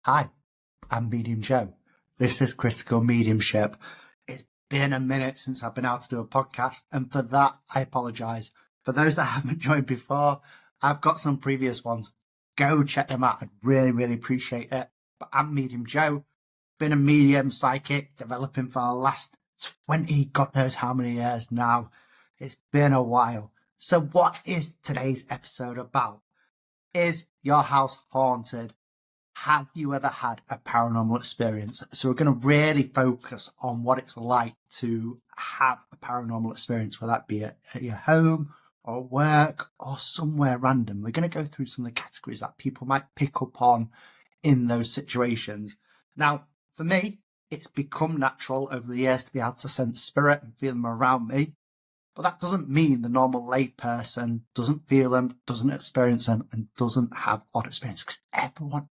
Hi, I'm Medium Joe. This is Critical Mediumship. It's been a minute since I've been able to do a podcast, and for that, I apologise. For those that haven't joined before, I've got some previous ones. Go check them out. I'd really appreciate it. But I'm Medium Joe. Been a medium psychic, developing for the last 20, God knows how many years now. It's been a while. So what is today's episode about? Is your house haunted? Have you ever had a paranormal experience? So we're going to really focus on what it's like to have a paranormal experience, whether that be at your home or work or somewhere random. We're going to go through some of the categories that people might pick up on in those situations. Now, for me, it's become natural over the years to be able to sense spirit and feel them around me. But that doesn't mean the normal lay person doesn't feel them, doesn't experience them, and doesn't have odd experience, because everyone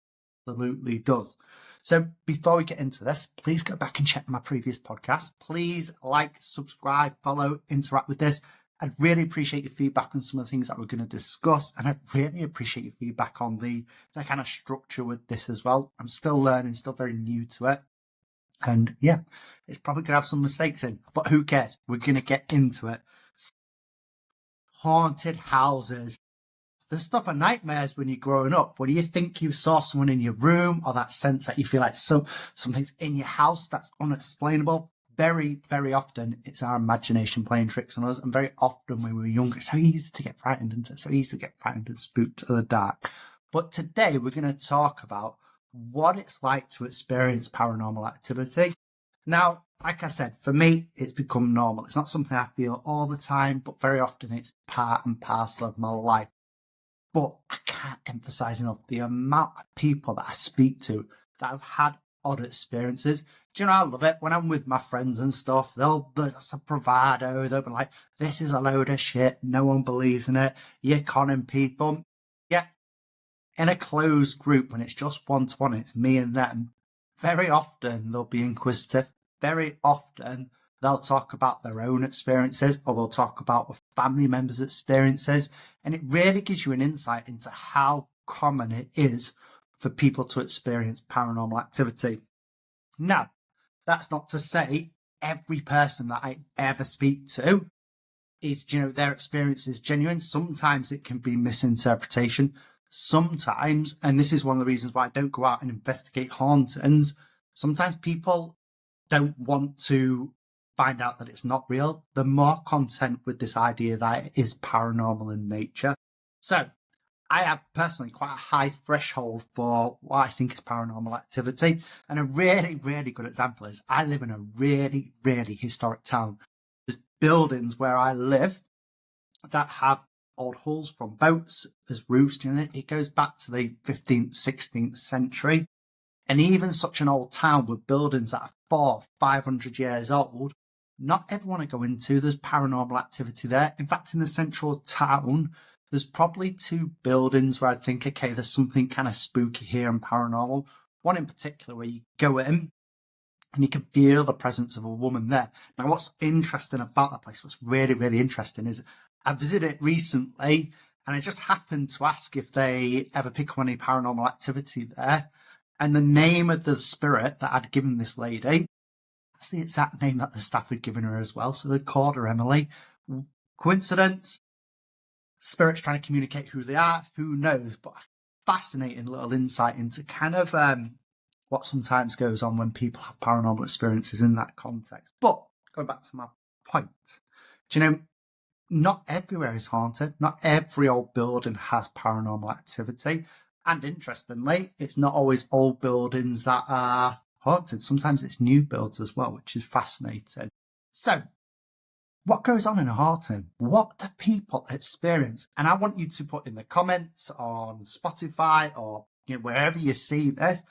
absolutely does. So before we get into this, please go back and check my previous podcast. Please like, subscribe, follow, interact with this. I'd really appreciate your feedback on some of the things that we're going to discuss, and I'd really appreciate your feedback on the kind of structure with this as well. I'm still learning, still very new to it. And yeah, it's probably going to have some mistakes in, but who cares? We're going to get into it. Haunted houses. The stuff of nightmares when you're growing up, when you think you saw someone in your room, or that sense that you feel like something's in your house that's unexplainable. Very often it's our imagination playing tricks on us, and very often when we were younger, it's so easy to get frightened, and so easy to get frightened and spooked to the dark. But today we're going to talk about what it's like to experience paranormal activity. Now, like I said, for me, it's become normal. It's not something I feel all the time, but very often it's part and parcel of my life. But I can't emphasize enough the amount of people that I speak to that have had odd experiences. Do you know, I love it when I'm with my friends and stuff. There's a bravado. They'll be like, this is a load of shit. No one believes in it. You're conning people. Yeah. In a closed group, when it's just one-to-one, it's me and them, very often they'll be inquisitive. Very often they'll talk about their own experiences, or they'll talk about a family member's experiences. And it really gives you an insight into how common it is for people to experience paranormal activity. Now, that's not to say every person that I ever speak to is, their experience is genuine. Sometimes it can be misinterpretation. Sometimes, and this is one of the reasons why I don't go out and investigate hauntings, sometimes people don't want to find out that it's not real. They're more content with this idea that it is paranormal in nature. So I have personally quite a high threshold for what I think is paranormal activity. And a really good example is I live in a really historic town. There's buildings where I live that have old hulls from boats as roofs. It goes back to the 15th, 16th century. And even such an old town with buildings that are 400-500 years old, not everyone I go into, there's paranormal activity there. In fact, in the central town, there's probably 2 buildings where I think, okay, there's something kind of spooky here and paranormal. One in particular where you go in and you can feel the presence of a woman there. Now, what's interesting about that place, what's really interesting, is I visited it recently, and I just happened to ask if they ever pick up any paranormal activity there. And the name of the spirit that I'd given this lady, that's the exact name that the staff had given her as well. So they called her Emily. Coincidence? Spirit's trying to communicate who they are. Who knows? But a fascinating little insight into kind of what sometimes goes on when people have paranormal experiences in that context. But going back to my point, do you know, not everywhere is haunted. Not every old building has paranormal activity. And interestingly, it's not always old buildings that are haunted. Sometimes it's new builds as well, which is fascinating. So, what goes on in a haunting? What do people experience? And I want you to put in the comments on Spotify or wherever you see this.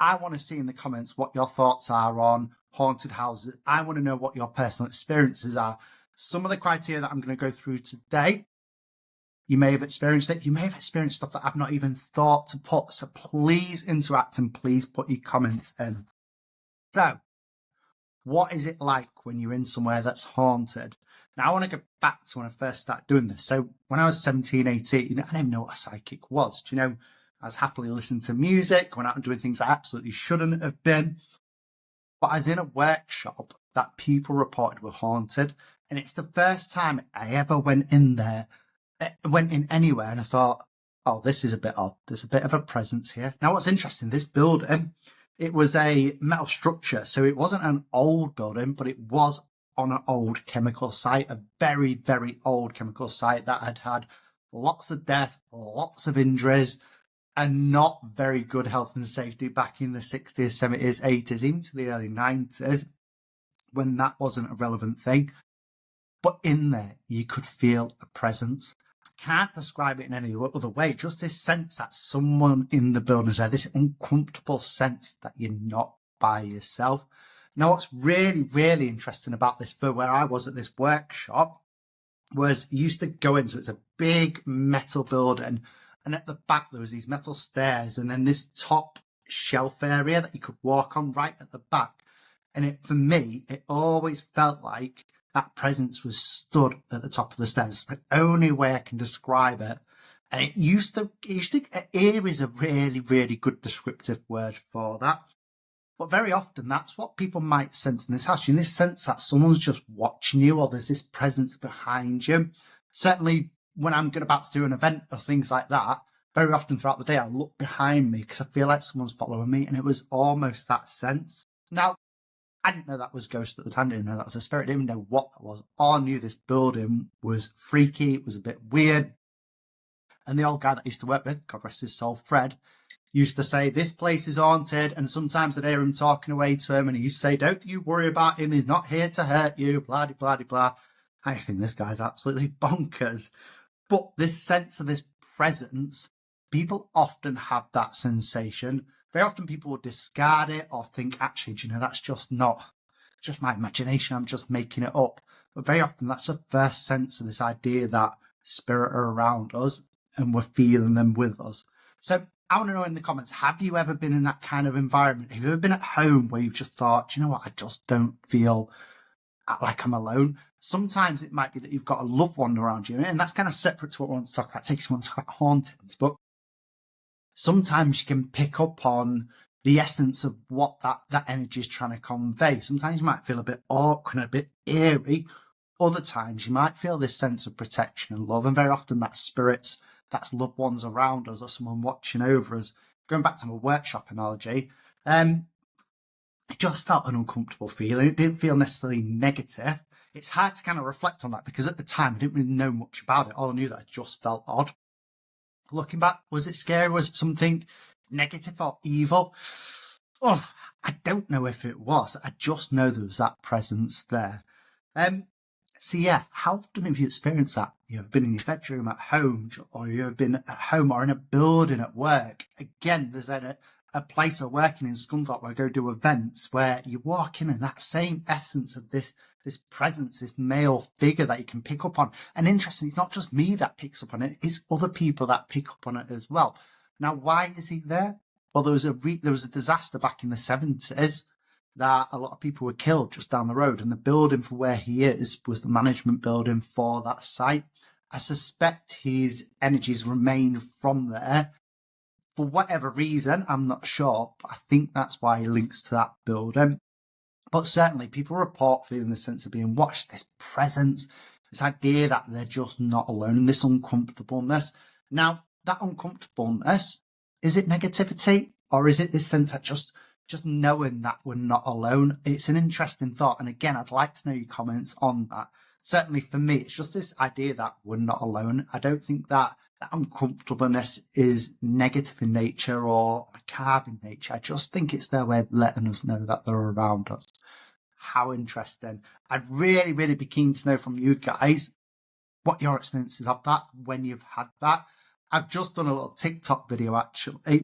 I want to see in the comments what your thoughts are on haunted houses. I want to know what your personal experiences are. Some of the criteria that I'm going to go through today, you may have experienced it. You may have experienced stuff that I've not even thought to put. So please interact and please put your comments in. So, what is it like when you're in somewhere that's haunted? Now, I want to go back to when I first started doing this. So when I was 17, 18, I didn't even know what a psychic was. Do you know, I was happily listening to music, going out and doing things I absolutely shouldn't have been. But I was in a workshop that people reported were haunted. And it's the first time I ever went in there, went in anywhere, and I thought, oh, this is a bit odd. There's a bit of a presence here. Now, what's interesting, this building, it was a metal structure. So it wasn't an old building, but it was on an old chemical site, a very, very old chemical site that had had lots of death, lots of injuries, and not very good health and safety back in the 60s, 70s, 80s, even to the early 90s, when that wasn't a relevant thing. But in there, you could feel a presence. I can't describe it in any other way. Just this sense that someone in the building is there, this uncomfortable sense that you're not by yourself. Now, what's really, really interesting about this, for where I was at this workshop, was you used to go in, so it's a big metal building, and at the back there was these metal stairs, and then this top shelf area that you could walk on right at the back. And for me, it always felt like that presence was stood at the top of the stairs. It's the only way I can describe it. And eerie is a really, really good descriptive word for that. But very often that's what people might sense in this house. In this sense that someone's just watching you, or there's this presence behind you. Certainly when I'm about to do an event or things like that, very often throughout the day, I look behind me because I feel like someone's following me, and it was almost that sense. Now, I didn't know that was ghost at the time. I didn't know that was a spirit. I didn't even know what that was. All I knew, this building was freaky. It was a bit weird. And the old guy that I used to work with, God rest his soul, Fred, used to say, this place is haunted. And sometimes I'd hear him talking away to him, and he used to say, don't you worry about him. He's not here to hurt you, blah, blah, blah, blah. I think this guy's absolutely bonkers. But this sense of this presence, people often have that sensation. Very often people will discard it or think, actually, do you know, that's just my imagination. I'm just making it up. But very often that's the first sense of this idea that spirit are around us and we're feeling them with us. So I want to know in the comments, have you ever been in that kind of environment? Have you ever been at home where you've just thought, do you know what, I just don't feel like I'm alone? Sometimes it might be that you've got a loved one around you, and that's kind of separate to what we want to talk about. Takes one to talk about hauntings, but sometimes you can pick up on the essence of what that energy is trying to convey. Sometimes you might feel a bit awkward and a bit eerie. Other times you might feel this sense of protection and love. And very often that's spirits, that's loved ones around us, or someone watching over us. Going back to my workshop analogy, it just felt an uncomfortable feeling. It didn't feel necessarily negative. It's hard to kind of reflect on that because at the time I didn't really know much about it. All I knew that it just felt odd. Looking back, was it scary? Was it something negative or evil? Oh, I don't know if it was. I just know there was that presence there. So yeah, how often have you experienced that? You've been in your bedroom at home, or you've been at home or in a building at work. Again, there's a place of working in Scunthorpe where I go do events where you walk in and that same essence of this presence, this male figure that you can pick up on. And interesting, it's not just me that picks up on it, it's other people that pick up on it as well. Now, why is he there? Well, there was a disaster back in the 70s that a lot of people were killed just down the road, and the building for where he is was the management building for that site. I suspect his energies remain from there for whatever reason. I'm not sure, but I think that's why he links to that building. But certainly people report feeling the sense of being watched, this presence, this idea that they're just not alone, this uncomfortableness. Now, that uncomfortableness, is it negativity, or is it this sense that just knowing that we're not alone? It's an interesting thought. And again, I'd like to know your comments on that. Certainly for me, it's just this idea that we're not alone. I don't think that uncomfortableness is negative in nature or macabre in nature. I just think it's their way of letting us know that they're around us. How interesting. I'd really, really be keen to know from you guys what your experiences of that, when you've had that. I've just done a little TikTok video actually,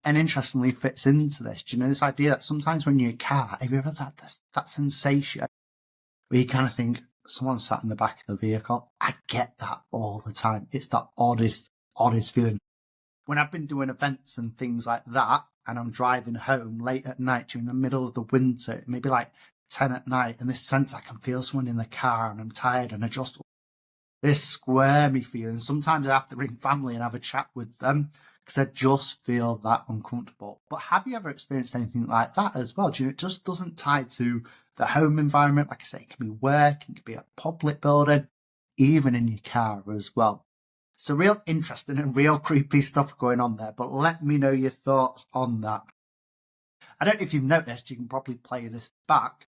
and interestingly fits into this. Do you know this idea that sometimes when you're in a car, have you ever had that sensation where you kind of think, someone sat in the back of the vehicle? I get that all the time. It's the oddest feeling. When I've been doing events and things like that, and I'm driving home late at night during the middle of the winter, maybe like 10 at night, and this sense I can feel someone in the car and I'm tired and I just this squirmy feeling. Sometimes I have to ring family and have a chat with them because I just feel that uncomfortable. But have you ever experienced anything like that as well? Do you know, it just doesn't tie to the home environment. Like I say, it can be work, it can be a public building, even in your car as well. So real interesting and real creepy stuff going on there, but let me know your thoughts on that. I don't know if you've noticed, you can probably play this back,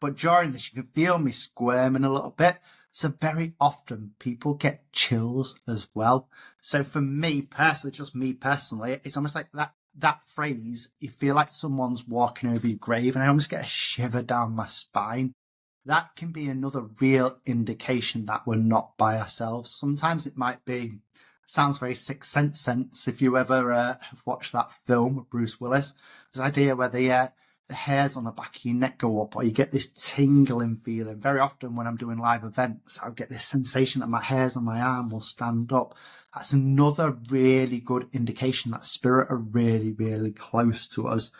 but during this you can feel me squirming a little bit. So very often people get chills as well. So for me personally, just me personally, it's almost like that phrase, you feel like someone's walking over your grave, and I almost get a shiver down my spine. That can be another real indication that we're not by ourselves. Sometimes it might be, sounds very Sixth Sense if you ever have watched that film with Bruce Willis. This idea where the hairs on the back of your neck go up, or you get this tingling feeling. Very often when I'm doing live events, I'll get this sensation that my hairs on my arm will stand up. That's another really good indication that spirit are really, really close to us.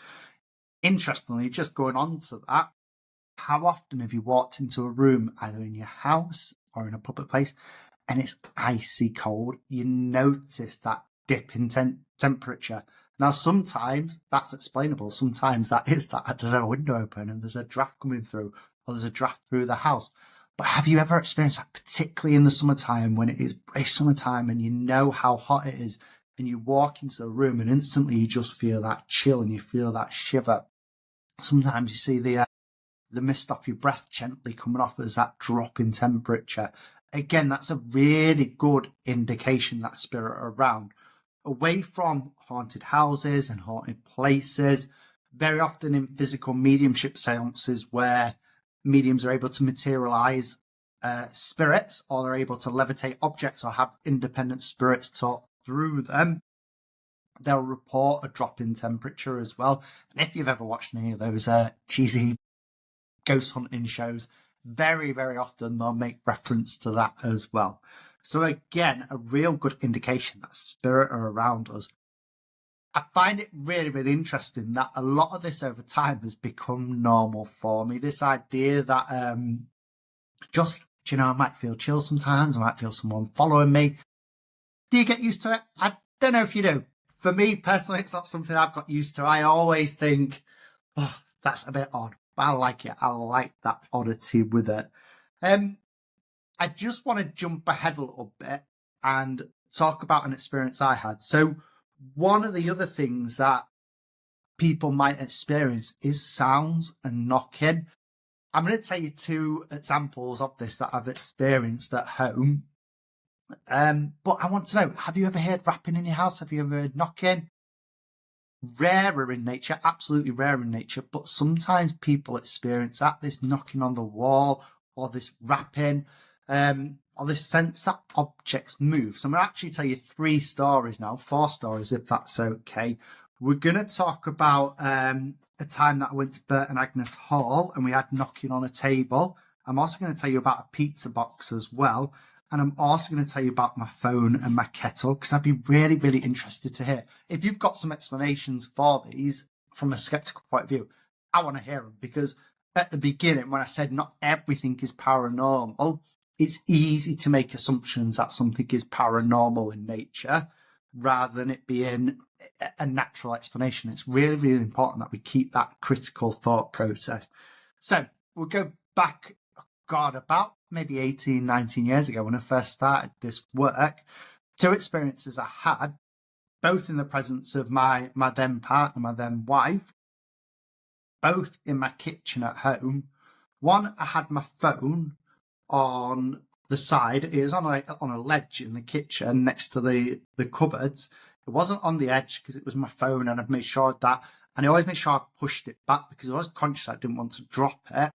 Interestingly, just going on to that, how often have you walked into a room, either in your house or in a public place, and it's icy cold? You notice that dip in temperature. Now, sometimes that's explainable. Sometimes that is that there's a window open and there's a draft coming through, or there's a draft through the house. But have you ever experienced that, particularly in the summertime, when it is bright summertime and you know how hot it is, and you walk into a room and instantly you just feel that chill and you feel that shiver? Sometimes you see the mist off your breath gently coming off as that drop in temperature. Again, that's a really good indication that spirit are around. Away from haunted houses and haunted places, very often in physical mediumship seances where mediums are able to materialize spirits, or they're able to levitate objects or have independent spirits talk through them, they'll report a drop in temperature as well. And if you've ever watched any of those cheesy ghost hunting shows, very, very often they'll make reference to that as well. So again, a real good indication that spirit are around us. I find it really, really interesting that a lot of this over time has become normal for me. This idea that I might feel chill sometimes, I might feel someone following me. Do you get used to it? I don't know if you do. For me personally, it's not something I've got used to. I always think, oh, that's a bit odd. But I like it. I like that oddity with it. I just want to jump ahead a little bit and talk about an experience I had. So one of the other things that people might experience is sounds and knocking. I'm going to tell you two examples of this that I've experienced at home. But I want to know, have you ever heard rapping in your house? Have you ever heard knocking? Rarer in nature, absolutely rare in nature, but sometimes people experience that, this knocking on the wall, or this rapping, or this sense that objects move. So I'm going to actually tell you 4 stories, if that's okay. We're going to talk about a time that I went to Bert and Agnes Hall and we had knocking on a table. I'm also going to tell you about a pizza box as well. And I'm also going to tell you about my phone and my kettle, because I'd be really, really interested to hear. If you've got some explanations for these from a skeptical point of view, I want to hear them, because at the beginning, when I said not everything is paranormal, it's easy to make assumptions that something is paranormal in nature rather than it being a natural explanation. It's really, really important that we keep that critical thought process. So we'll go back, about maybe 18, 19 years ago when I first started this work. 2 experiences I had, both in the presence of my then partner, my then wife, both in my kitchen at home. One, I had my phone on the side. It was on a ledge in the kitchen next to the cupboards. It wasn't on the edge because it was my phone, and I've made sure of that. And I always made sure I pushed it back because I was conscious I didn't want to drop it.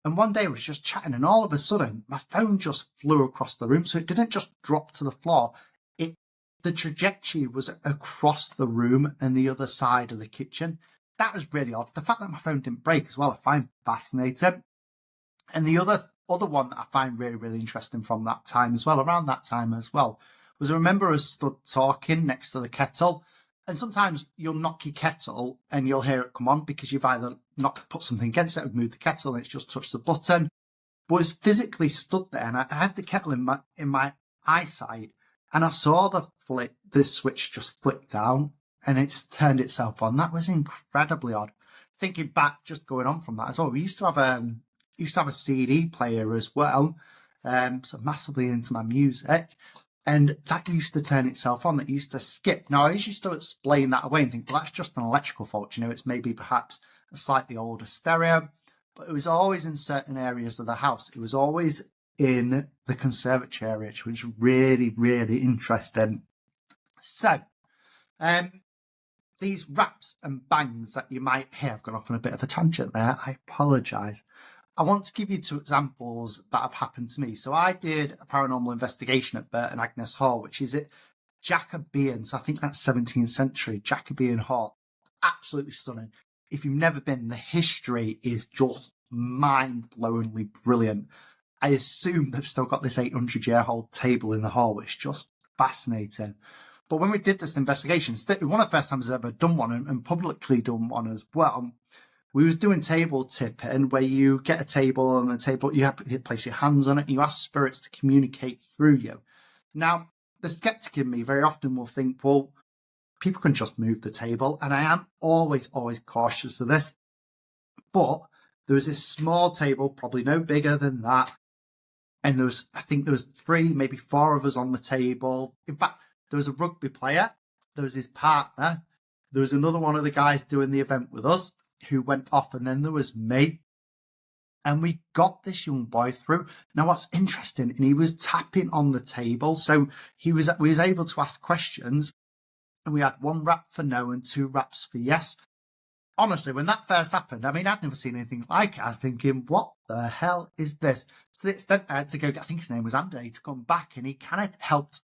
And one day I was just chatting, and all of a sudden my phone just flew across the room. So it didn't just drop to the floor. The trajectory was across the room and the other side of the kitchen. That was really odd. The fact that my phone didn't break as well, I find fascinating. And the other one that I find really, really interesting from that time as well, around that time as well, was I remember us stood talking next to the kettle. And sometimes you'll knock your kettle and you'll hear it come on because you've either put something against it or moved the kettle and it's just touched the button. but was physically stood there, and I had the kettle in my eyesight, and I saw the switch just flick down, and it's turned itself on. That was incredibly odd. Thinking back, just going on from that as well, we used to have a CD player as well, so massively into my music, and that used to turn itself on. That used to skip. Now I used to explain that away and think, well, that's just an electrical fault. It's maybe perhaps a slightly older stereo, but it was always in certain areas of the house. It was always in the conservatory area, which was really, really interesting. So, these raps and bangs that you might hear, I've gone off on a bit of a tangent there, I apologise. I want to give you 2 examples that have happened to me. So I did a paranormal investigation at Burton Agnes Hall, which is at Jacobean, so I think that's 17th century, Jacobean Hall. Absolutely stunning. If you've never been, the history is just mind-blowingly brilliant. I assume they've still got this 800-year-old table in the hall, which is just fascinating. But when we did this investigation, one of the first times I've ever done one and publicly done one as well, we was doing table tipping, where you get a table, and the table, you have to place your hands on it, and you ask spirits to communicate through you. Now, the skeptic in me very often will think, well, people can just move the table, and I am always cautious of this. But there was this small table, probably no bigger than that, and I think there was 3, maybe 4 of us on the table. In fact, there was a rugby player, there was his partner, there was another one of the guys doing the event with us who went off, and then there was me. And we got this young boy through. Now, what's interesting, and he was tapping on the table, so we was able to ask questions, and we had 1 rap for no and 2 raps for yes. Honestly, when that first happened, I mean, I'd never seen anything like it. I was thinking, what the hell is this? To the extent I had to go, I think his name was Andy, to come back, and he kind of helped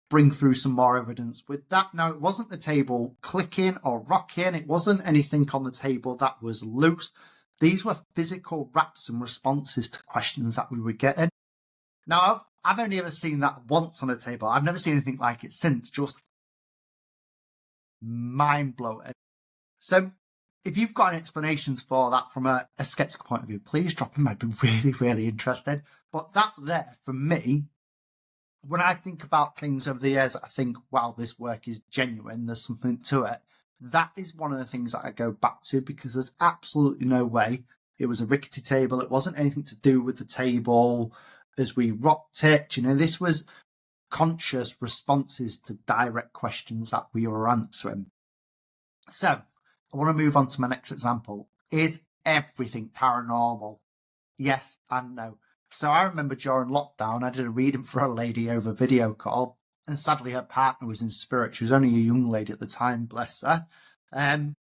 bring through some more evidence with that. Now, it wasn't the table clicking or rocking. It wasn't anything on the table that was loose. These were physical raps and responses to questions that we were getting. Now, I've only ever seen that once on a table. I've never seen anything like it since. Just mind-blowing. So, if you've got any explanations for that from a skeptical point of view, please drop them. I'd be really, really interested. But that there, for me, when I think about things over the years, I think, wow, this work is genuine. There's something to it. That is one of the things that I go back to, because there's absolutely no way it was a rickety table. It wasn't anything to do with the table as we rocked it. This was conscious responses to direct questions that we were answering. So I want to move on to my next example. Is everything paranormal? Yes and no. So I remember during lockdown, I did a reading for a lady over video call, and sadly her partner was in spirit. She was only a young lady at the time, bless her. And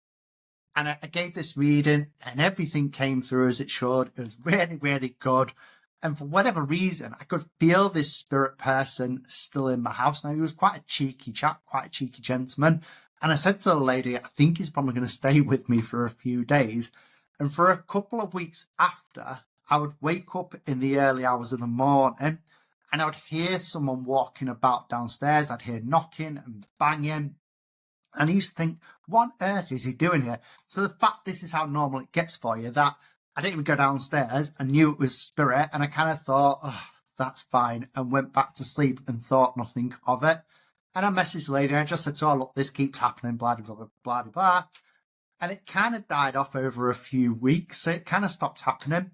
I gave this reading, and everything came through as it should. It was really, really good. And for whatever reason, I could feel this spirit person still in my house. Now, he was quite a cheeky chap, quite a cheeky gentleman. And I said to the lady, I think he's probably going to stay with me for a few days. And for a couple of weeks after, I would wake up in the early hours of the morning, and I would hear someone walking about downstairs. I'd hear knocking and banging. And I used to think, what on earth is he doing here? So the fact this is how normal it gets for you, that I didn't even go downstairs. I knew it was spirit, and I kind of thought, oh, that's fine, and went back to sleep and thought nothing of it. And I messaged the lady, and I just said to her, look, this keeps happening, blah, blah, blah, blah, blah, blah. And it kind of died off over a few weeks. So it kind of stopped happening.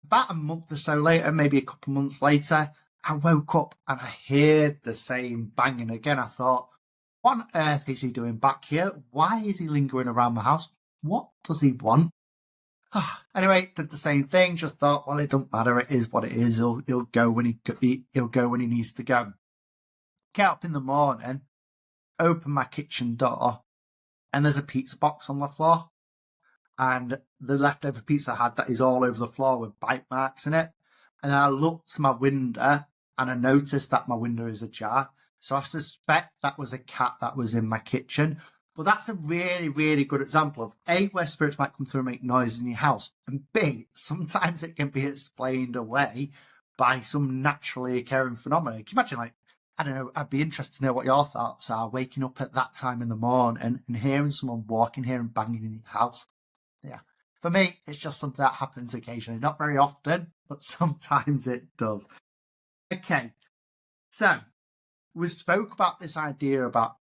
About a month or so later, maybe a couple months later, I woke up and I heard the same banging again. I thought, what on earth is he doing back here? Why is he lingering around my house? What does he want? Anyway, did the same thing. Just thought, well, it don't matter. It is what it is. He'll go when he'll go when he needs to go. Get up in the morning, open my kitchen door, and there's a pizza box on the floor. And the leftover pizza I had, that is all over the floor with bite marks in it. And I looked to my window, and I noticed that my window is ajar. So I suspect that was a cat that was in my kitchen. But that's a really, really good example of A, where spirits might come through and make noise in your house. And B, sometimes it can be explained away by some naturally occurring phenomena. Can you imagine, I don't know, I'd be interested to know what your thoughts are, waking up at that time in the morning and hearing someone walking here and banging in your house. Yeah. For me, it's just something that happens occasionally. Not very often, but sometimes it does. Okay, so we spoke about this idea about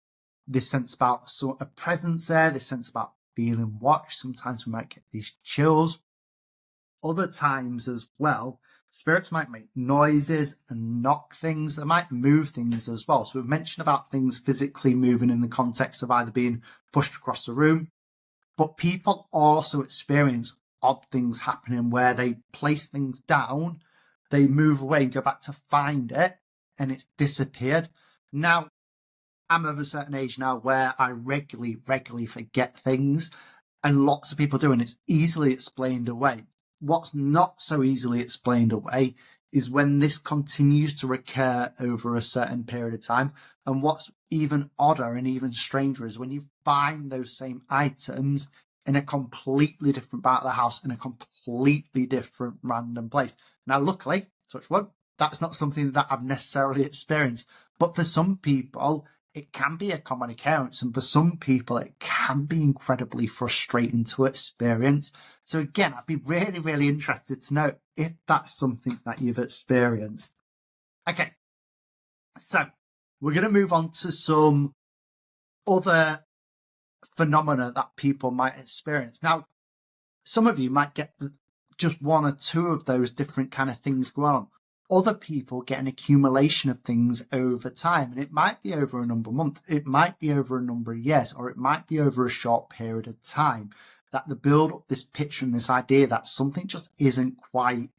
this sense about sort of presence there, this sense about feeling watched. Sometimes we might get these chills. Other times as well, spirits might make noises and knock things. They might move things as well. So we've mentioned about things physically moving in the context of either being pushed across the room, but people also experience odd things happening where they place things down, they move away and go back to find it, and it's disappeared. Now, I'm of a certain age now where I regularly forget things, and lots of people do, and it's easily explained away. What's not so easily explained away is when this continues to recur over a certain period of time. And what's even odder and even stranger is when you find those same items in a completely different part of the house, in a completely different random place. Now, luckily, touch wood, that's not something that I've necessarily experienced. But for some people, it can be a common occurrence, and for some people, it can be incredibly frustrating to experience. So again, I'd be really interested to know if that's something that you've experienced. Okay, so we're going to move on to some other phenomena that people might experience. Now, some of you might get just one or two of those different kind of things going on. Other people get an accumulation of things over time, and it might be over a number of months, it might be over a number of years, or it might be over a short period of time, that they build up this picture and this idea that something just isn't quite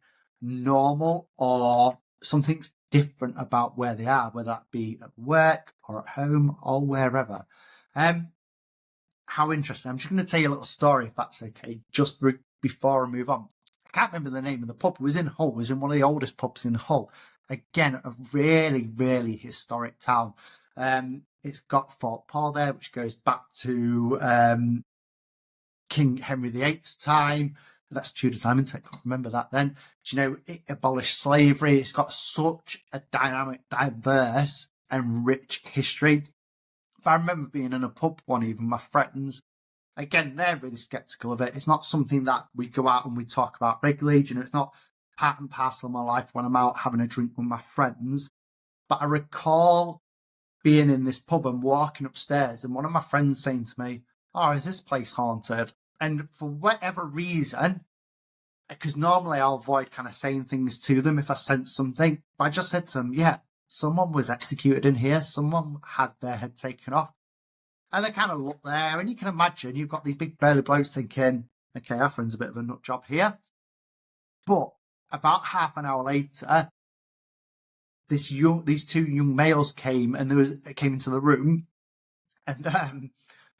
normal, or something's different about where they are, whether that be at work or at home or wherever. How interesting. I'm just going to tell you a little story, if that's okay, just before I move on. I can't remember the name of the pub. It was in Hull. It was in one of the oldest pubs in Hull. Again, a really historic town. It's got Fort Paul there, which goes back to King Henry VIII's time. That's Tudor time, isn't it? I can't remember that then. But, you know, it abolished slavery. It's got such a dynamic, diverse and rich history. If I remember being in a pub one evening, my friends, again, they're really sceptical of it. It's not something that we go out and we talk about regularly. You know, it's not part and parcel of my life when I'm out having a drink with my friends. But I recall being in this pub and walking upstairs and one of my friends saying to me, "Oh, is this place haunted?" And for whatever reason, because normally I'll avoid kind of saying things to them if I sense something, but I just said to them, "Yeah, someone was executed in here. Someone had their head taken off." And they kind of look there, and you can imagine you've got these big burly blokes thinking, okay, our friend's a bit of a nut job here. But about half an hour later, these two young males came into the room, and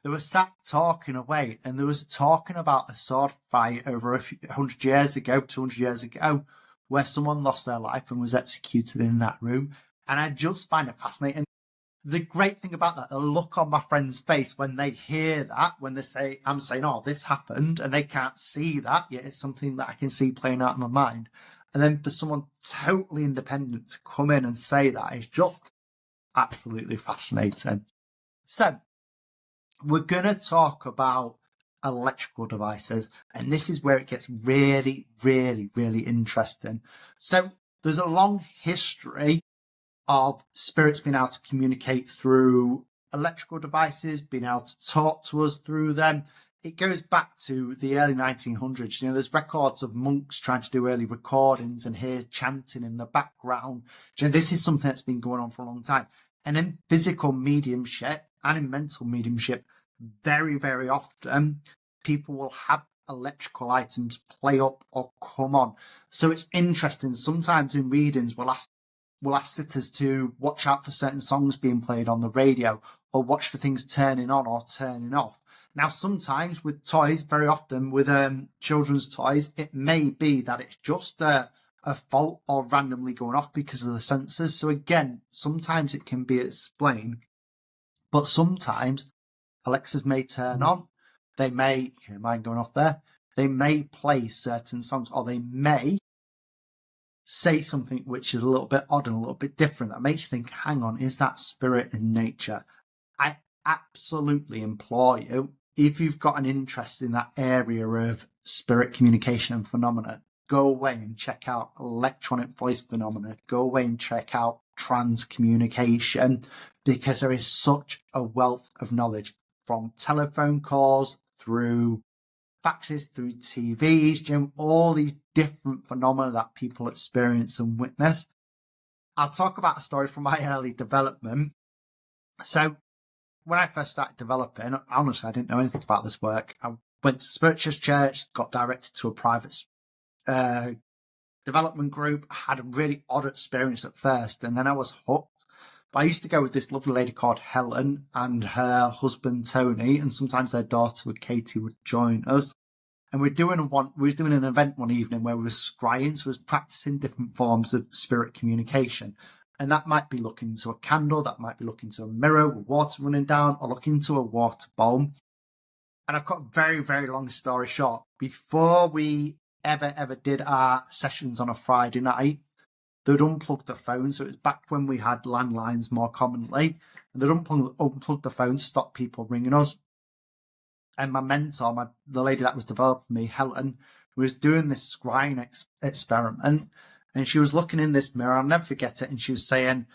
they were sat talking away, and they was talking about a sword fight over 200 years ago, where someone lost their life and was executed in that room. And I just find it fascinating. The great thing about that, the look on my friend's face when they hear that, when they say, I'm saying, "Oh, this happened," and they can't see that, yet it's something that I can see playing out in my mind. And then for someone totally independent to come in and say that is just absolutely fascinating. So, we're going to talk about electrical devices, and this is where it gets really interesting. So, there's a long history of spirits being able to communicate through electrical devices, being able to talk to us through them. It goes back to the early 1900s. You know, there's records of monks trying to do early recordings and hear chanting in the background. You know, this is something that's been going on for a long time. And in physical mediumship and in mental mediumship, very often, people will have electrical items play up or come on. So it's interesting. Sometimes in readings, we'll ask sitters to watch out for certain songs being played on the radio, or watch for things turning on or turning off. Now, sometimes with toys, very often with children's toys, it may be that it's just a fault or randomly going off because of the sensors. So again, sometimes it can be explained, but sometimes Alexas may turn on. They may, mine going off there, they may play certain songs, or they may say something which is a little bit odd and a little bit different that makes you think, hang on, is that spirit in nature? I absolutely implore you, if you've got an interest in that area of spirit communication and phenomena, go away and check out electronic voice phenomena. Go away and check out trans communication, because there is such a wealth of knowledge from telephone calls through faxes, through TVs, all these different phenomena that people experience and witness. I'll talk about a story from my early development. So when I first started developing, honestly, I didn't know anything about this work. I went to Spiritualist Church, got directed to a private development group, had a really odd experience at first, and then I was hooked. But I used to go with this lovely lady called Helen and her husband Tony, and sometimes their daughter Katie would join us. And we were doing an event one evening where we were scrying, so we was practicing different forms of spirit communication. And that might be looking into a candle, that might be looking into a mirror with water running down, or looking into a water bowl. And I've got a very, very long story short. Before we ever did our sessions on a Friday night, they'd unplug the phone. So it was back when we had landlines more commonly. And they'd unplug the phone to stop people ringing us. And my mentor, the lady that was developing me, Helen, was doing this scrying experiment. And she was looking in this mirror, I'll never forget it. And she was saying,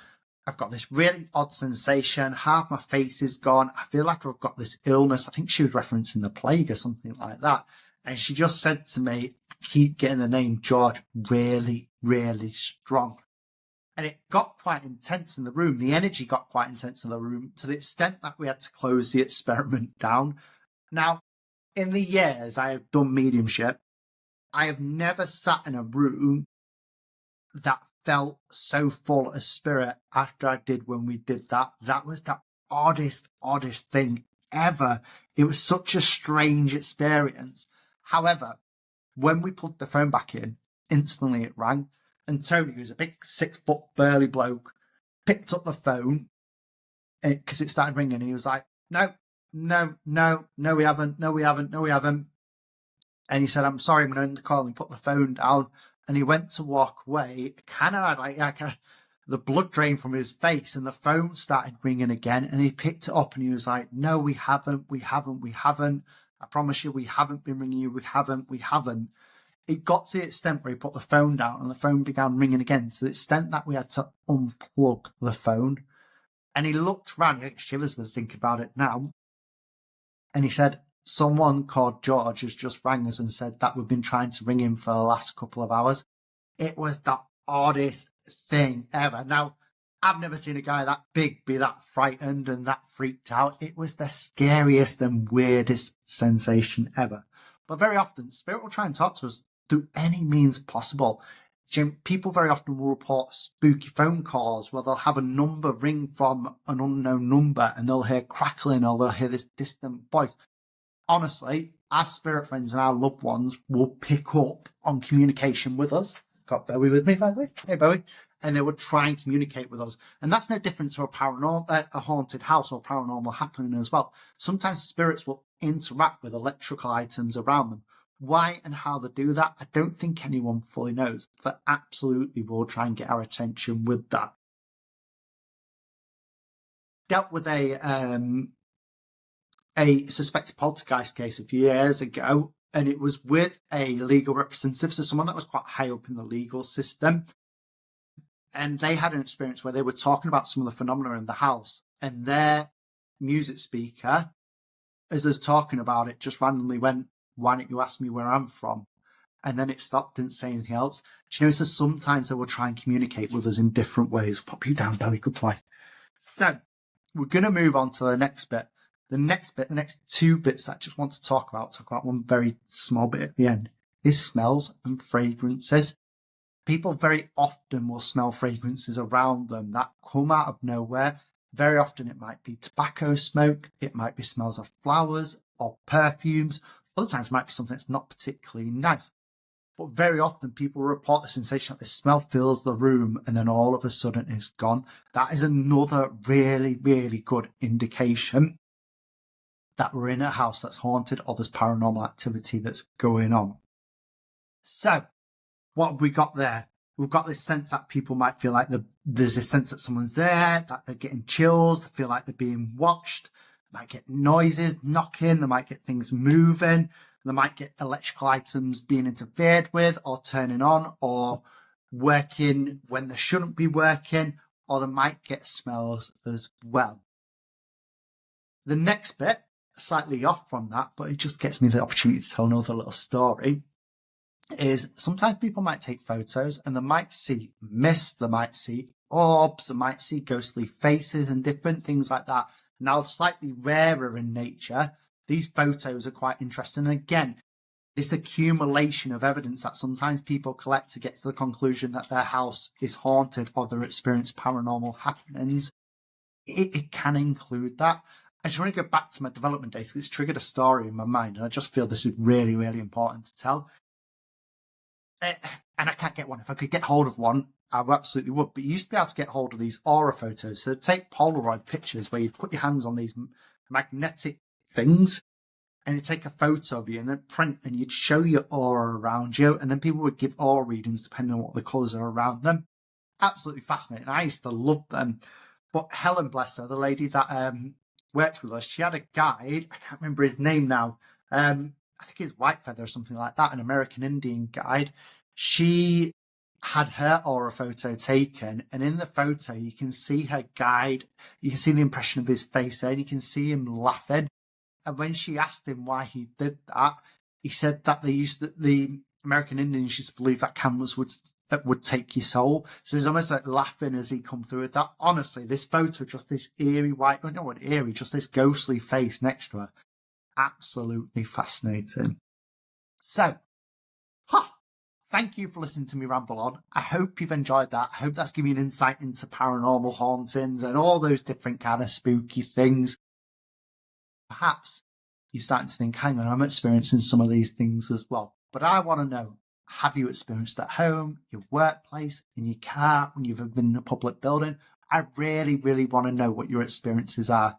I've got this really odd sensation. Half my face is gone. I feel like I've got this illness. I think she was referencing the plague or something like that. And she just said to me, keep getting the name George really, really strong. And it got quite intense in the room. The energy got quite intense in the room to the extent that we had to close the experiment down. Now, in the years I have done mediumship, I have never sat in a room that felt so full of spirit after I did when we did that. That was the oddest thing ever. It was such a strange experience. However, when we plugged the phone back in, instantly it rang. And Tony, who's a big 6-foot burly bloke, picked up the phone because it started ringing. He was like, no, we haven't. And he said, I'm sorry, I'm going to end the call, and put the phone down. And he went to walk away, kind of had the blood drain from his face, and the phone started ringing again. And he picked it up and he was like, no, we haven't. I promise you, we haven't been ringing you. We haven't. It got to the extent where he put the phone down and the phone began ringing again, to the extent that we had to unplug the phone. And he looked around, he had shivers when I think about it now. And he said, someone called George has just rang us and said that we've been trying to ring him for the last couple of hours. It was the oddest thing ever. Now, I've never seen a guy that big be that frightened and that freaked out. It was the scariest and weirdest sensation ever. But very often, spirit will try and talk to us through any means possible. People very often will report spooky phone calls where they'll have a number ring from an unknown number and they'll hear crackling or they'll hear this distant voice. Honestly, our spirit friends and our loved ones will pick up on communication with us. Got Bowie with me, by the way. Hey, Bowie. And they would try and communicate with us. And that's no different to a haunted house or paranormal happening as well. Sometimes spirits will interact with electrical items around them. Why and how they do that, I don't think anyone fully knows. But absolutely will try and get our attention with that. Dealt with a suspected poltergeist case a few years ago, and it was with a legal representative, so someone that was quite high up in the legal system. And they had an experience where they were talking about some of the phenomena in the house, and their music speaker, as they was talking about it, just randomly went, why don't you ask me where I'm from? And then it stopped, didn't say anything else. She knows that sometimes they will try and communicate with us in different ways. Pop you down, Bowie, good play. So we're going to move on to the next bit. The next two bits that I just want to talk about one very small bit at the end, is smells and fragrances. People very often will smell fragrances around them that come out of nowhere. Very often it might be tobacco smoke, it might be smells of flowers or perfumes. Other times it might be something that's not particularly nice. But very often people report the sensation that the smell fills the room and then all of a sudden it's gone. That is another really, really good indication that we're in a house that's haunted or there's paranormal activity that's going on. So, what have we got there? We've got this sense that people might feel like there's a sense that someone's there, that they're getting chills, they feel like they're being watched. might get noises, knocking, they might get things moving, they might get electrical items being interfered with or turning on or working when they shouldn't be working, or they might get smells as well. The next bit, slightly off from that, but it just gets me the opportunity to tell another little story, is sometimes people might take photos and they might see mist, they might see orbs, they might see ghostly faces and different things like that. Now, slightly rarer in nature, these photos are quite interesting. And again, this accumulation of evidence that sometimes people collect to get to the conclusion that their house is haunted or they're experiencing paranormal happenings, it can include that. I just want to go back to my development days because it's triggered a story in my mind, and I just feel this is really, really important to tell. And I can't get one. If I could get hold of one, I absolutely would. But you used to be able to get hold of these aura photos. So take Polaroid pictures where you put your hands on these magnetic things and you'd take a photo of you and then print, and you'd show your aura around you. And then people would give aura readings depending on what the colours are around them. Absolutely fascinating. I used to love them. But Helen, bless her, the lady that worked with us, she had a guide. I can't remember his name now. I think it's Whitefeather or something like that, an American Indian guide. She had her aura photo taken, and in the photo you can see her guide, you can see the impression of his face there, and you can see him laughing. And when she asked him why he did that, he said that the American Indians used to believe that cameras would take your soul. So he's almost like laughing as he come through with that. Honestly, this photo, just this eerie white, not what eerie, just this ghostly face next to her. Absolutely fascinating. So, thank you for listening to me ramble on. I hope you've enjoyed that. I hope that's given you an insight into paranormal hauntings and all those different kind of spooky things. Perhaps you're starting to think, hang on, I'm experiencing some of these things as well. But I want to know, have you experienced at home, your workplace, in your car, when you've been in a public building? I really, really want to know what your experiences are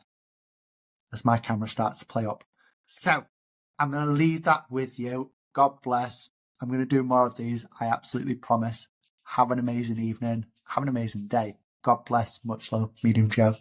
as my camera starts to play up. So I'm going to leave that with you. God bless. I'm going to do more of these. I absolutely promise. Have an amazing evening. Have an amazing day. God bless. Much love. Medium Joe.